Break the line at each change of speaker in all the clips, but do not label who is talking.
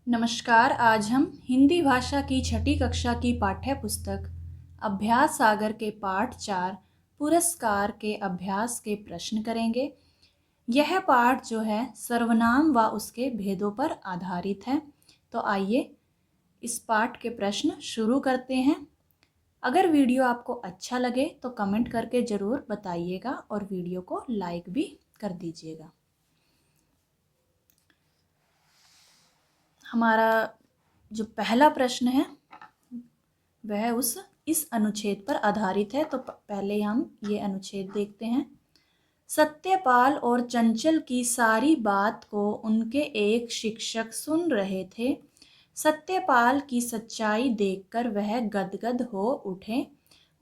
नमस्कार। आज हम हिंदी भाषा की छठी कक्षा की पाठ्य पुस्तक अभ्यास सागर के पाठ 4 पुरस्कार के अभ्यास के प्रश्न करेंगे। यह पाठ जो है सर्वनाम व उसके भेदों पर आधारित है। तो आइए इस पाठ के प्रश्न शुरू करते हैं। अगर वीडियो आपको अच्छा लगे तो कमेंट करके ज़रूर बताइएगा और वीडियो को लाइक भी कर दीजिएगा। हमारा जो पहला प्रश्न है वह इस अनुच्छेद पर आधारित है। तो पहले हम ये अनुच्छेद देखते हैं। सत्यपाल और चंचल की सारी बात को उनके एक शिक्षक सुन रहे थे। सत्यपाल की सच्चाई देखकर वह गदगद हो उठे।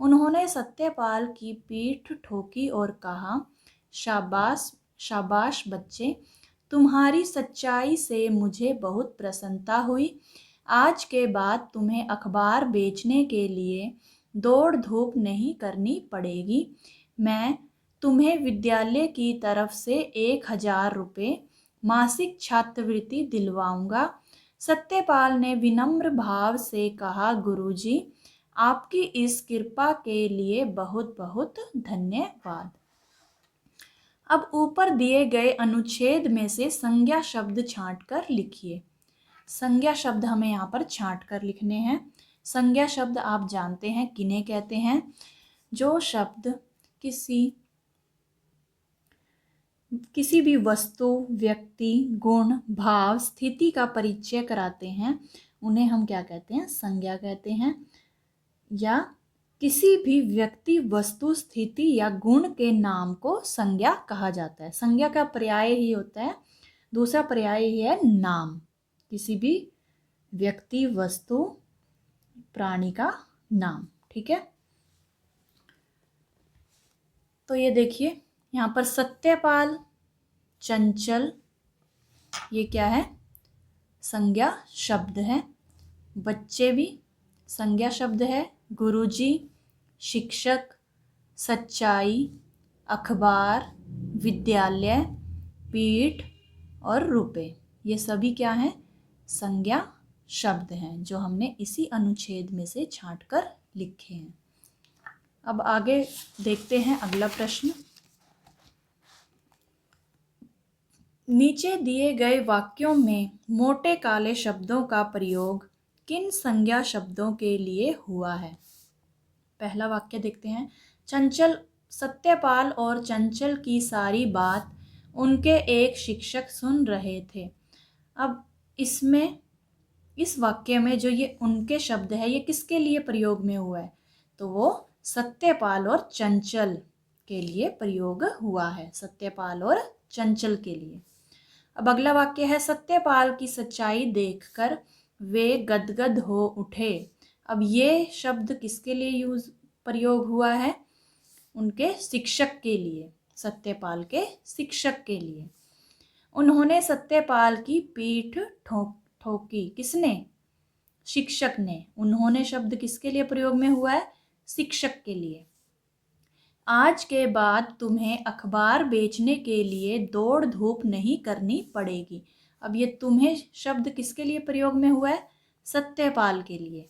उन्होंने सत्यपाल की पीठ ठोकी और कहा, शाबाश शाबाश बच्चे, तुम्हारी सच्चाई से मुझे बहुत प्रसन्नता हुई। आज के बाद तुम्हें अखबार बेचने के लिए दौड़ धूप नहीं करनी पड़ेगी। मैं तुम्हें विद्यालय की तरफ से 1000 रुपये मासिक छात्रवृत्ति दिलवाऊंगा। सत्यपाल ने विनम्र भाव से कहा, गुरुजी, आपकी इस कृपा के लिए बहुत बहुत धन्यवाद। अब ऊपर दिए गए अनुच्छेद में से संज्ञा शब्द छांटकर लिखिए। संज्ञा शब्द हमें यहाँ पर छांटकर लिखने हैं। संज्ञा शब्द आप जानते हैं किन्हें कहते हैं? जो शब्द किसी भी वस्तु, व्यक्ति, गुण, भाव, स्थिति का परिचय कराते हैं उन्हें हम क्या कहते हैं? संज्ञा कहते हैं। या किसी भी व्यक्ति, वस्तु, स्थिति या गुण के नाम को संज्ञा कहा जाता है। संज्ञा का पर्याय ही होता है, दूसरा पर्याय ही है नाम। किसी भी व्यक्ति, वस्तु, प्राणी का नाम। ठीक है। तो ये देखिए यहाँ पर सत्यपाल, चंचल, ये क्या है? संज्ञा शब्द है। बच्चे भी संज्ञा शब्द है। गुरुजी, शिक्षक, सच्चाई, अखबार, विद्यालय, पीठ और रुपए, ये सभी क्या हैं? संज्ञा शब्द हैं जो हमने इसी अनुच्छेद में से छांटकर लिखे हैं। अब आगे देखते हैं अगला प्रश्न। नीचे दिए गए वाक्यों में मोटे काले शब्दों का प्रयोग किन संज्ञा शब्दों के लिए हुआ है? पहला वाक्य देखते हैं। सत्यपाल और चंचल की सारी बात उनके एक शिक्षक सुन रहे थे। अब इसमें, इस वाक्य में जो ये उनके शब्द है, ये किसके लिए प्रयोग में हुआ है? तो वो सत्यपाल और चंचल के लिए प्रयोग हुआ है। सत्यपाल और चंचल के लिए। अब अगला वाक्य है, सत्यपाल की सच्चाई देखकर वे गदगद हो उठे। अब ये शब्द किसके लिए प्रयोग हुआ है? उनके शिक्षक के लिए, सत्यपाल के शिक्षक के लिए। उन्होंने सत्यपाल की पीठ ठोकी। किसने? शिक्षक ने। उन्होंने शब्द किसके लिए प्रयोग में हुआ है? शिक्षक के लिए। आज के बाद तुम्हें अखबार बेचने के लिए दौड़ धूप नहीं करनी पड़ेगी। अब ये तुम्हें शब्द किसके लिए प्रयोग में हुआ है? सत्यपाल के लिए।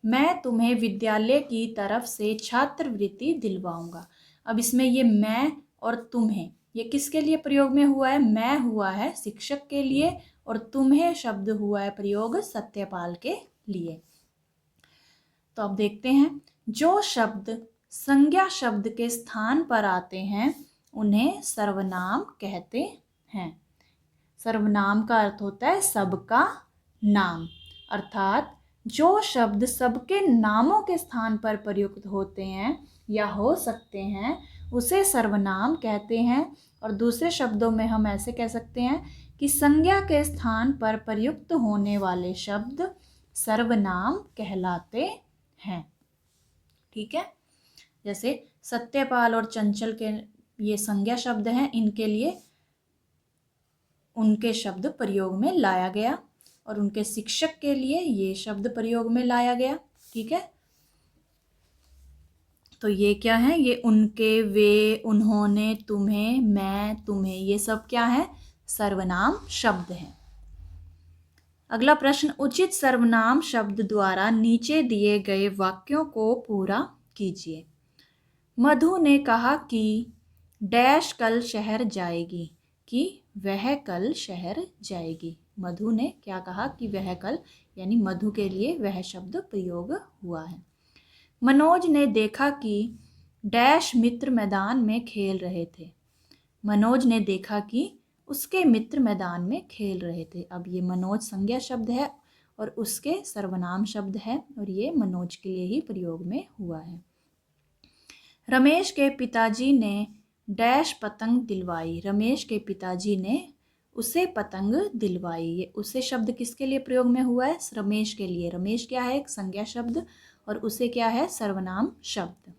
मैं तुम्हें विद्यालय की तरफ से छात्रवृत्ति दिलवाऊंगा। अब इसमें ये मैं और तुम्हें, ये किसके लिए प्रयोग में हुआ है? मैं हुआ है शिक्षक के लिए और तुम्हें शब्द हुआ है प्रयोग सत्यपाल के लिए। तो अब देखते हैं, जो शब्द संज्ञा शब्द के स्थान पर आते हैं उन्हें सर्वनाम कहते हैं। सर्वनाम का अर्थ होता है सबका नाम, अर्थात जो शब्द सबके नामों के स्थान पर प्रयुक्त होते हैं या हो सकते हैं उसे सर्वनाम कहते हैं। और दूसरे शब्दों में हम ऐसे कह सकते हैं कि संज्ञा के स्थान पर प्रयुक्त होने वाले शब्द सर्वनाम कहलाते हैं। ठीक है। जैसे सत्यपाल और चंचल के ये संज्ञा शब्द हैं, इनके लिए उनके शब्द प्रयोग में लाया गया और उनके शिक्षक के लिए ये शब्द प्रयोग में लाया गया। ठीक है। तो ये क्या है? ये उनके, वे, उन्होंने, तुम्हें, मैं, तुम्हें, ये सब क्या है? सर्वनाम शब्द हैं। अगला प्रश्न, उचित सर्वनाम शब्द द्वारा नीचे दिए गए वाक्यों को पूरा कीजिए। मधु ने कहा कि डैश कल शहर जाएगी, कि वह कल शहर जाएगी। मधु ने क्या कहा कि वह कल, यानी मधु के लिए वह शब्द प्रयोग हुआ है। मनोज ने देखा कि डैश मित्र मैदान में खेल रहे थे। मनोज ने देखा कि उसके मित्र मैदान में खेल रहे थे। अब ये मनोज संज्ञा शब्द है और उसके सर्वनाम शब्द है और ये मनोज के लिए ही प्रयोग में हुआ है। रमेश के पिताजी ने डैश पतंग दिलवाई। रमेश के पिताजी ने उसे पतंग दिलवाई। ये उसे शब्द किसके लिए प्रयोग में हुआ है? रमेश के लिए। रमेश क्या है? एक संज्ञा शब्द और उसे क्या है? सर्वनाम शब्द।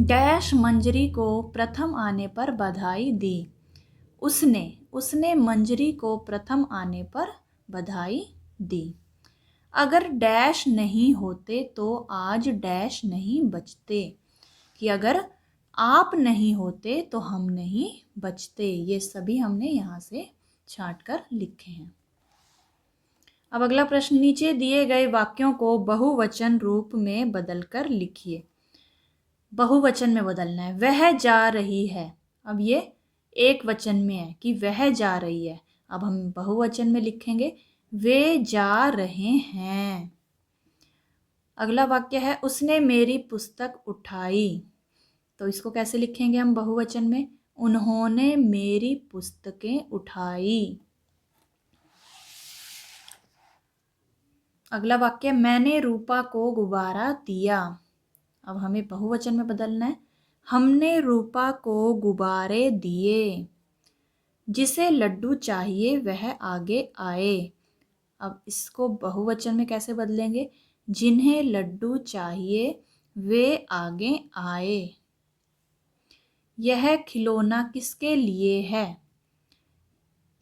डैश मंजरी को प्रथम आने पर बधाई दी। उसने मंजरी को प्रथम आने पर बधाई दी। अगर डैश नहीं होते तो आज डैश नहीं बचते, कि अगर आप नहीं होते तो हम नहीं बचते। ये सभी हमने यहाँ से छांट कर लिखे हैं। अब अगला प्रश्न, नीचे दिए गए वाक्यों को बहुवचन रूप में बदलकर लिखिए। बहुवचन में बदलना है। वह जा रही है। अब ये एक वचन में है कि वह जा रही है। अब हम बहुवचन में लिखेंगे वे जा रहे हैं। अगला वाक्य है, उसने मेरी पुस्तक उठाई। तो इसको कैसे लिखेंगे हम बहुवचन में? उन्होंने मेरी पुस्तकें उठाई। अगला वाक्य, मैंने रूपा को गुब्बारा दिया। अब हमें बहुवचन में बदलना है। हमने रूपा को गुब्बारे दिए। जिसे लड्डू चाहिए वह आगे आए। अब इसको बहुवचन में कैसे बदलेंगे? जिन्हें लड्डू चाहिए वे आगे आए। यह खिलौना किसके लिए है?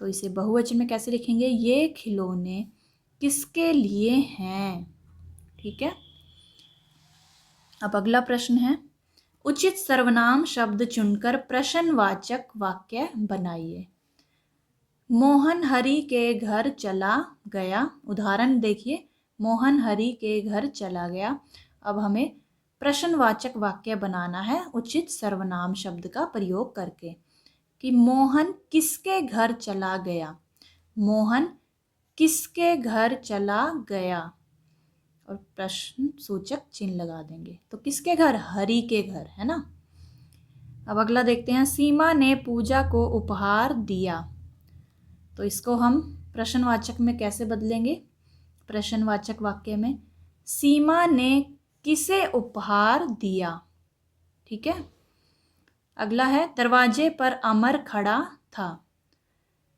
तो इसे बहुवचन में कैसे लिखेंगे? ये खिलौने किसके लिए हैं। ठीक है। अब अगला प्रश्न है, उचित सर्वनाम शब्द चुनकर प्रश्नवाचक वाक्य बनाइए। मोहन हरि के घर चला गया। उदाहरण देखिए, मोहन हरि के घर चला गया। अब हमें प्रश्नवाचक वाक्य बनाना है उचित सर्वनाम शब्द का प्रयोग करके, कि मोहन किसके घर चला गया। मोहन किसके घर चला गया, और प्रश्न सूचक चिन्ह लगा देंगे। तो किसके घर? हरि के घर, है ना। अब अगला देखते हैं, सीमा ने पूजा को उपहार दिया। तो इसको हम प्रश्नवाचक में कैसे बदलेंगे? प्रश्नवाचक वाक्य में सीमा ने किसे उपहार दिया। ठीक है। अगला है, दरवाजे पर अमर खड़ा था।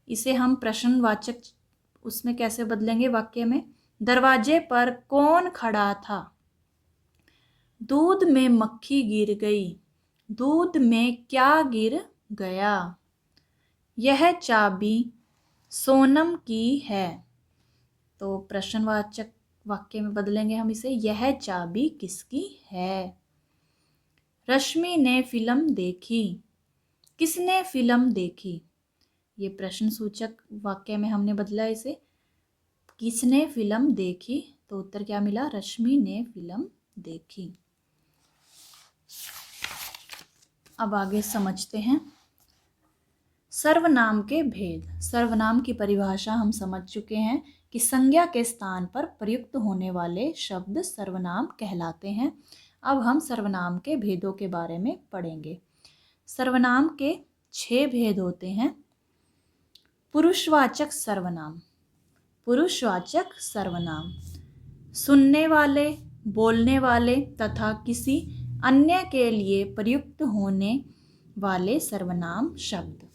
इसे हम प्रश्नवाचक उसमें कैसे बदलेंगे वाक्य में? दरवाजे पर कौन खड़ा था। दूध में मक्खी गिर गई। दूध में क्या गिर गया। यह चाबी सोनम की है। तो प्रश्नवाचक वाक्य में बदलेंगे हम इसे, यह चाबी किसकी है। रश्मि ने फिल्म देखी। किसने फिल्म देखी। ये प्रश्न सूचक वाक्य में हमने बदला इसे, किसने फिल्म देखी। तो उत्तर क्या मिला? रश्मि ने फिल्म देखी। अब आगे समझते हैं सर्वनाम के भेद। सर्वनाम की परिभाषा हम समझ चुके हैं कि संज्ञा के स्थान पर प्रयुक्त होने वाले शब्द सर्वनाम कहलाते हैं। अब हम सर्वनाम के भेदों के बारे में पढ़ेंगे। सर्वनाम के 6 भेद होते हैं। पुरुषवाचक सर्वनाम। पुरुषवाचक सर्वनाम सुनने वाले, बोलने वाले तथा किसी अन्य के लिए प्रयुक्त होने वाले सर्वनाम शब्द।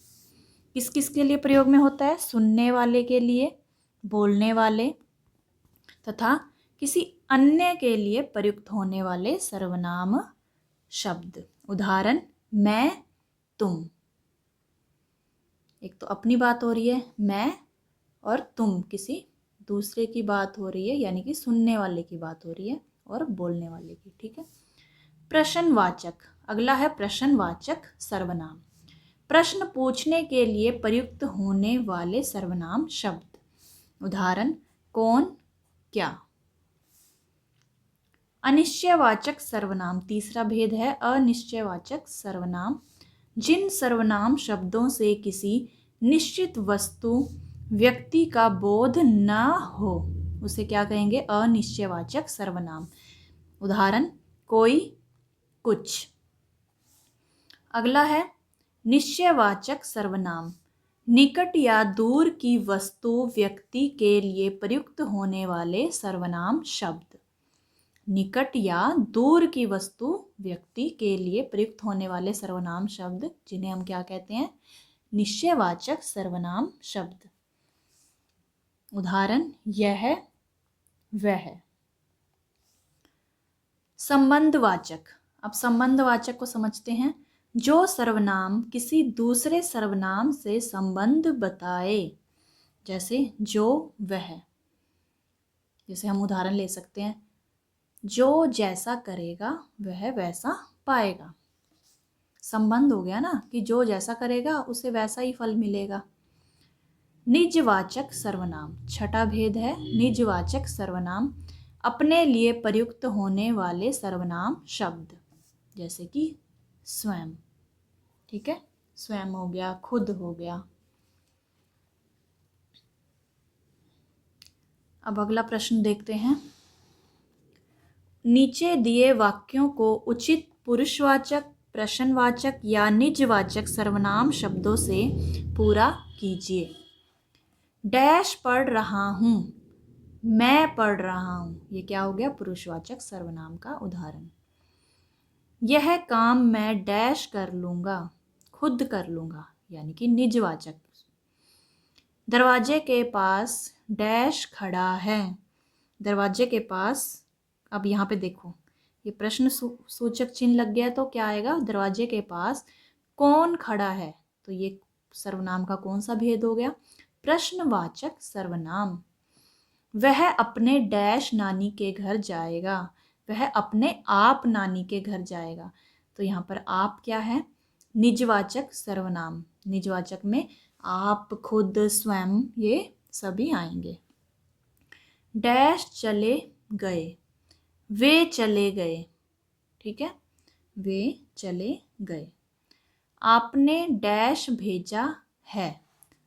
किस किस के लिए प्रयोग में होता है? सुनने वाले के लिए, बोलने वाले तथा किसी अन्य के लिए प्रयुक्त होने वाले सर्वनाम शब्द। उदाहरण, मैं, तुम। एक तो अपनी बात हो रही है मैं, और तुम किसी दूसरे की बात हो रही है, यानी कि सुनने वाले की बात हो रही है और बोलने वाले की। ठीक है। प्रश्नवाचक। अगला है प्रश्नवाचक सर्वनाम। प्रश्न पूछने के लिए प्रयुक्त होने वाले सर्वनाम शब्द। उदाहरण कौन, क्या। अनिश्चयवाचक सर्वनाम, तीसरा भेद है अनिश्चयवाचक सर्वनाम। जिन सर्वनाम शब्दों से किसी निश्चित वस्तु व्यक्ति का बोध न हो उसे क्या कहेंगे, अनिश्चयवाचक सर्वनाम। उदाहरण कोई, कुछ। अगला है निश्चयवाचक सर्वनाम। निकट या दूर की वस्तु व्यक्ति के लिए प्रयुक्त होने वाले सर्वनाम शब्द। निकट या दूर की वस्तु व्यक्ति के लिए प्रयुक्त होने वाले सर्वनाम शब्द जिन्हें हम क्या कहते हैं, निश्चयवाचक सर्वनाम शब्द। उदाहरण यह, वह। संबंधवाचक, अब संबंधवाचक को समझते हैं। जो सर्वनाम किसी दूसरे सर्वनाम से संबंध बताए, जैसे जो, वह। जैसे हम उदाहरण ले सकते हैं, जो जैसा करेगा वह वैसा पाएगा। संबंध हो गया ना कि जो जैसा करेगा उसे वैसा ही फल मिलेगा। निजवाचक सर्वनाम, छठा भेद है निजवाचक सर्वनाम। अपने लिए प्रयुक्त होने वाले सर्वनाम शब्द, जैसे कि स्वयं। ठीक है, स्वयं हो गया, खुद हो गया। अब अगला प्रश्न देखते हैं। नीचे दिए वाक्यों को उचित पुरुषवाचक, प्रश्नवाचक या निजवाचक सर्वनाम शब्दों से पूरा कीजिए। डैश पढ़ रहा हूँ, मैं पढ़ रहा हूँ, ये क्या हो गया, पुरुषवाचक सर्वनाम का उदाहरण। यह काम मैं डैश कर लूँगा, खुद कर लूँगा, यानी कि निजवाचक। दरवाजे के पास डैश खड़ा है, दरवाजे के पास। अब यहाँ पे देखो, ये प्रश्न सूचक चिन्ह लग गया तो क्या आएगा, दरवाजे के पास कौन खड़ा है। तो ये सर्वनाम का कौन सा भेद हो गया, प्रश्नवाचक सर्वनाम। वह अपने डैश नानी के घर जाएगा, वह अपने आप नानी के घर जाएगा। तो यहाँ पर आप क्या है, निजवाचक सर्वनाम। निजवाचक में आप, खुद, स्वयं, ये सभी आएंगे। डैश चले गए, वे चले गए। ठीक है, वे चले गए। आपने डैश भेजा है,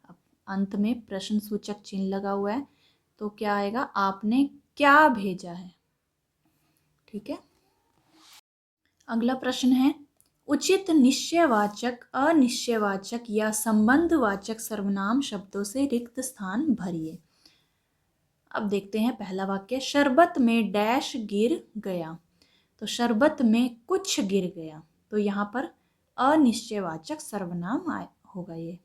अब अंत में प्रश्न सूचक चिन्ह लगा हुआ है तो क्या आएगा, आपने क्या भेजा है। ठीक है, अगला प्रश्न है उचित निश्चयवाचक, अनिश्चयवाचक या संबंधवाचक सर्वनाम शब्दों से रिक्त स्थान भरिए। अब देखते हैं पहला वाक्य, शरबत में डैश गिर गया। तो शरबत में कुछ गिर गया, तो यहाँ पर अनिश्चयवाचक सर्वनाम होगा ये।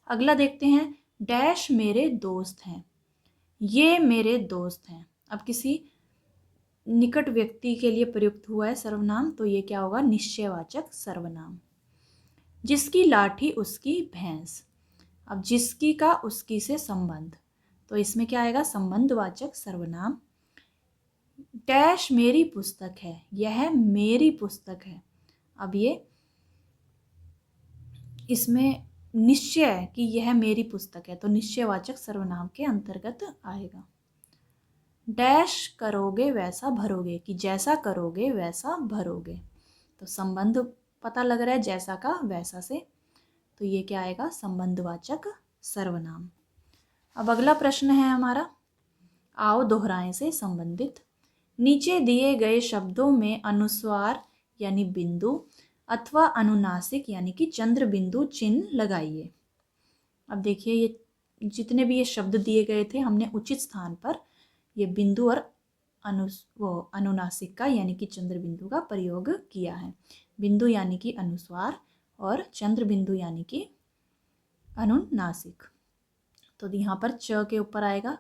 अगला देखते हैं, डैश मेरे दोस्त हैं, ये मेरे दोस्त हैं। अब किसी निकट व्यक्ति के लिए प्रयुक्त हुआ है सर्वनाम, तो ये क्या होगा, निश्चयवाचक सर्वनाम। जिसकी लाठी उसकी भैंस। अब जिसकी का उसकी से संबंध, तो इसमें क्या आएगा, संबंधवाचक सर्वनाम। डैश मेरी पुस्तक है, यह मेरी पुस्तक है। अब ये इसमें निश्चय है कि यह मेरी पुस्तक है, तो निश्चयवाचक सर्वनाम के अंतर्गत आएगा। डैश करोगे वैसा भरोगे, कि जैसा करोगे वैसा भरोगे। तो संबंध पता लग रहा है जैसा का वैसा से, तो ये क्या आएगा, संबंधवाचक सर्वनाम। अब अगला प्रश्न है हमारा, आओ दोहराएं से संबंधित। नीचे दिए गए शब्दों में अनुस्वार यानी बिंदु अथवा अनुनासिक यानी कि चंद्र बिंदु चिन्ह लगाइए। अब देखिए, ये जितने भी ये शब्द दिए गए थे, हमने उचित स्थान पर ये बिंदु और अनुनासिक का यानी कि चंद्र बिंदु का प्रयोग किया है। बिंदु यानी कि अनुस्वार और चंद्र बिंदु यानी कि अनुनासिक। तो यहाँ पर च के ऊपर आएगा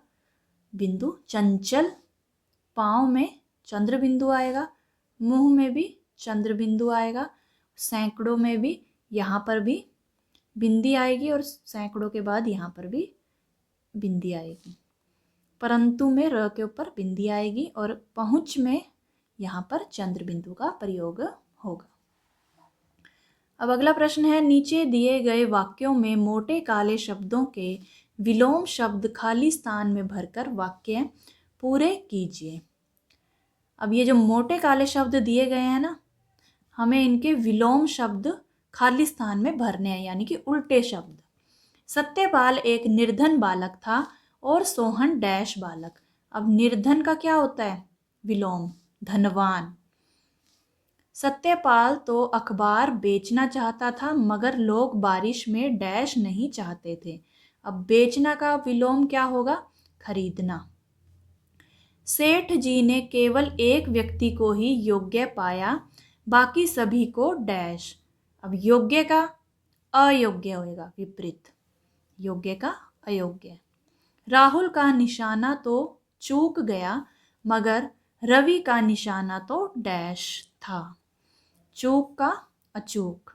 बिंदु, चंचल, पाँव में चंद्र बिंदु आएगा, मुंह में भी चंद्र बिंदु आएगा, सैकड़ों में भी यहाँ पर भी बिंदी आएगी और सैकड़ों के बाद यहाँ पर भी बिंदी आएगी। परंतु में र के ऊपर बिंदी आएगी और पहुँच में यहाँ पर चंद्र बिंदु का प्रयोग होगा। अब अगला प्रश्न है, नीचे दिए गए वाक्यों में मोटे काले शब्दों के विलोम शब्द खाली स्थान में भरकर वाक्य पूरे कीजिए। अब ये जो मोटे काले शब्द दिए गए हैं ना, हमें इनके विलोम शब्द खाली स्थान में भरने हैं, यानी कि उल्टे शब्द। सत्यपाल एक निर्धन बालक था और सोहन डैश बालक। अब निर्धन का क्या होता है? विलोम, धनवान। सत्यपाल तो अखबार बेचना चाहता था मगर लोग बारिश में डैश नहीं चाहते थे। अब बेचना का विलोम क्या होगा? खरीदना। सेठ जी ने केवल एक व्यक्ति को ही योग्य पाया, बाकी सभी को डैश। अब योग्य का अयोग्य होएगा, विपरीत। योग्य का अयोग्य। राहुल का निशाना तो चूक गया मगर रवि का निशाना तो डैश था। चूक का अचूक,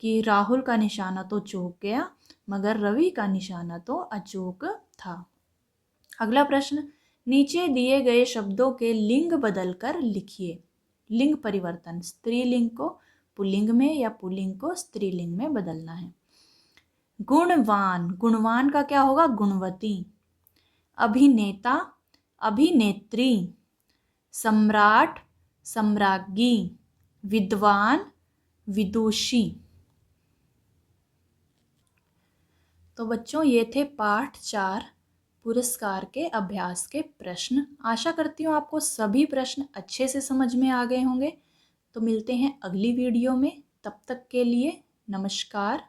कि राहुल का निशाना तो चूक गया मगर रवि का निशाना तो अचूक था। अगला प्रश्न, नीचे दिए गए शब्दों के लिंग बदलकर लिखिए। लिंग परिवर्तन, स्त्रीलिंग को पुल्लिंग में या पुल्लिंग को स्त्रीलिंग में बदलना है। गुणवान, गुणवान का क्या होगा? गुणवती। अभिनेता, अभिनेत्री। सम्राट, सम्राज्ञी। विद्वान, विदुषी। तो बच्चों, ये थे पाठ 4 पुरस्कार के अभ्यास के प्रश्न। आशा करती हूँ आपको सभी प्रश्न अच्छे से समझ में आ गए होंगे। तो मिलते हैं अगली वीडियो में, तब तक के लिए नमस्कार।